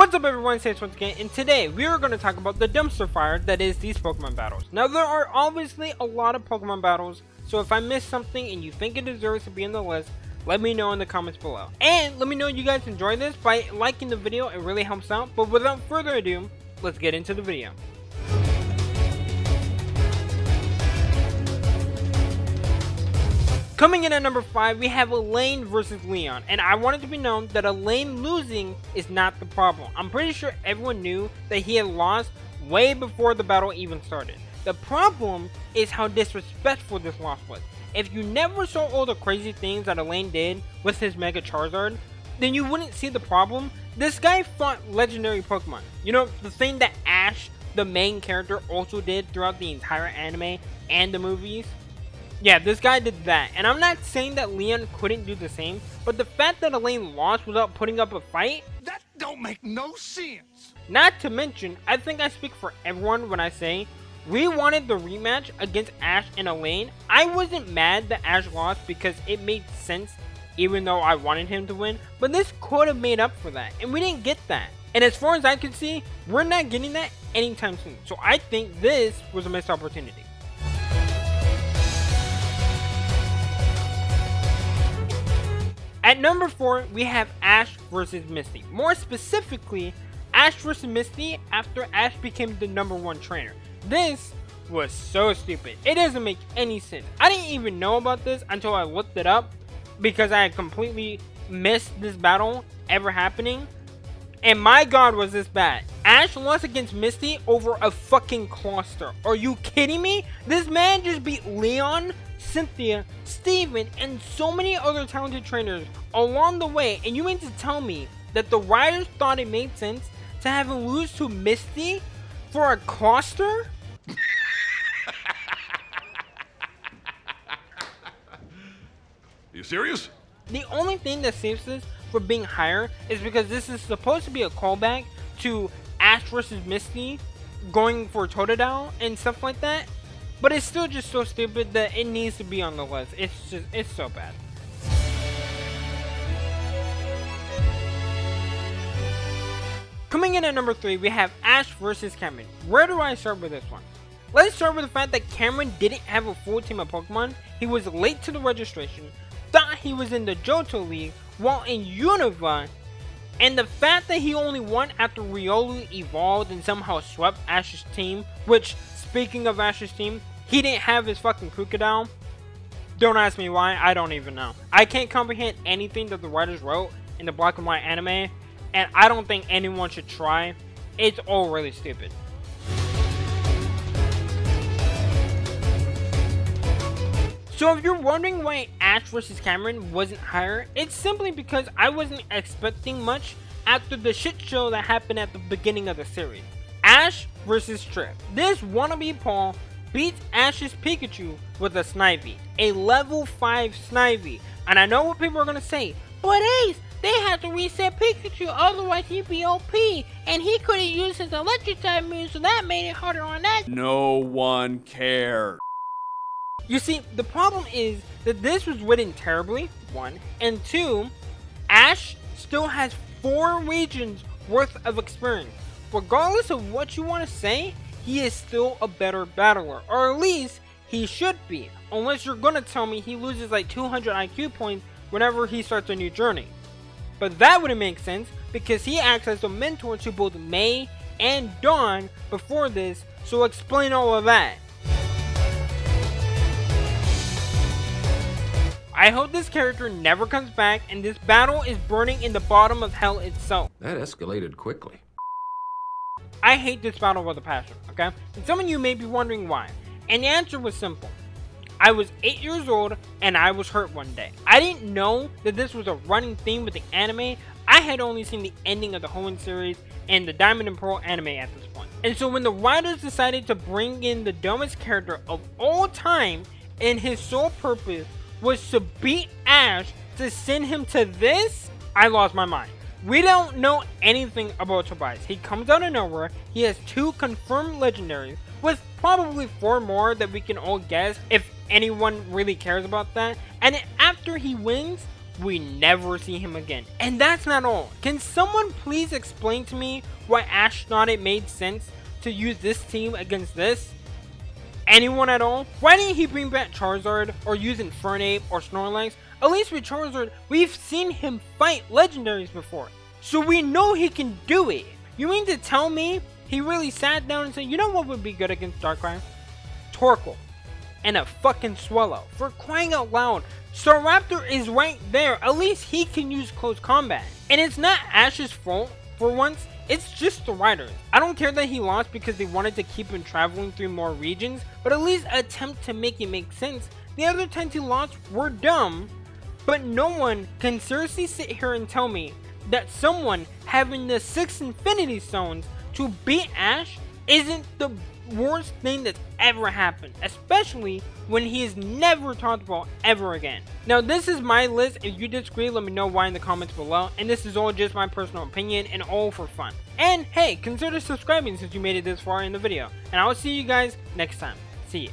What's up everyone, it's once again, and today we are going to talk about the dumpster fire that is these Pokemon battles. Now there are obviously a lot of Pokemon battles, so if I missed something and you think it deserves to be in the list, let me know in the comments below. And let me know you guys enjoy this by liking the video, it really helps out. But without further ado, let's get into the video. Coming in at number 5, we have Elaine versus Leon, and I want it to be known that Elaine losing is not the problem. I'm pretty sure everyone knew that he had lost way before the battle even started. The problem is how disrespectful this loss was. If you never saw all the crazy things that Elaine did with his Mega Charizard, then you wouldn't see the problem. This guy fought legendary Pokemon. You know, the thing that Ash, the main character, also did throughout the entire anime and the movies. Yeah, this guy did that, and I'm not saying that Leon couldn't do the same, but the fact that Elaine lost without putting up a fight, that don't make no sense. Not to mention, I think I speak for everyone when I say, we wanted the rematch against Ash and Elaine. I wasn't mad that Ash lost because it made sense even though I wanted him to win, but this could have made up for that, and we didn't get that. And as far as I can see, we're not getting that anytime soon, so I think this was a missed opportunity. At number 4, we have Ash vs Misty. More specifically, Ash vs Misty after Ash became the #1 trainer. This was so stupid. It doesn't make any sense. I didn't even know about this until I looked it up because I had completely missed this battle ever happening. And my god, was this bad. Ash lost against Misty over a fucking cluster. Are you kidding me? This man just beat Leon, Cynthia, Steven, and so many other talented trainers along the way, and you mean to tell me that the writers thought it made sense to have him lose to Misty for a cluster? You serious? The only thing that saves this for being higher is because this is supposed to be a callback to Ash vs Misty going for Totodile and stuff like that. But it's still just so stupid that it needs to be on the list. It's so bad. Coming in at number 3, we have Ash vs Cameron. Where do I start with this one? Let's start with the fact that Cameron didn't have a full team of Pokemon. He was late to the registration, thought he was in the Johto League while in Unova, and the fact that he only won after Riolu evolved and somehow swept Ash's team, which, speaking of Ash's team, he didn't have his fucking Crocodile. Don't ask me why, I don't even know. I can't comprehend anything that the writers wrote in the black and white anime, and I don't think anyone should try. It's all really stupid. So if you're wondering why Ash vs Cameron wasn't higher, it's simply because I wasn't expecting much after the shit show that happened at the beginning of the series. Ash vs Trip. This wannabe Paul beats Ash's Pikachu with a Snivy, a level 5 Snivy. And I know what people are gonna say, but Ace, they had to reset Pikachu, otherwise he'd be OP, and he couldn't use his electric type move, so that made it harder on that. No one cared. You see, the problem is that this was written terribly, 1, and 2, Ash still has 4 regions worth of experience. Regardless of what you want to say, he is still a better battler, or at least he should be, unless you're gonna tell me he loses like 200 IQ points whenever he starts a new journey. But that wouldn't make sense because he acts as a mentor to both May and Dawn before this, so explain all of that. I hope this character never comes back and this battle is burning in the bottom of hell itself. That escalated quickly. I hate this battle with a passion, okay? And some of you may be wondering why. And the answer was simple. I was 8 years old and I was hurt one day. I didn't know that this was a running theme with the anime. I had only seen the ending of the Hoenn series and the Diamond and Pearl anime at this point. And so when the writers decided to bring in the dumbest character of all time and his sole purpose was to beat Ash to send him to this, I lost my mind. We don't know anything about Tobias. He comes out of nowhere, he has 2 confirmed legendaries, with probably 4 more that we can all guess if anyone really cares about that. And then after he wins, we never see him again. And that's not all. Can someone please explain to me why Ash thought it made sense to use this team against this? Anyone at all? Why didn't he bring back Charizard or use Infernape or Snorlax? At least with Charizard, we've seen him fight legendaries before, so we know he can do it. You mean to tell me he really sat down and said, you know what would be good against Darkrai? Torkoal and a fucking Swallow, for crying out loud. Staraptor is right there. At least he can use close combat. And it's not Ash's fault for once. It's just the writers. I don't care that he lost because they wanted to keep him traveling through more regions, but at least attempt to make it make sense. The other times he lost were dumb, but no one can seriously sit here and tell me that someone having the 6 Infinity Stones to beat Ash isn't the worst thing that's ever happened, especially when he is never talked about ever again. Now this is my list. If you disagree, let me know why in the comments below, and this is all just my personal opinion and all for fun. And hey, consider subscribing since you made it this far in the video, and I'll see you guys next time. See ya.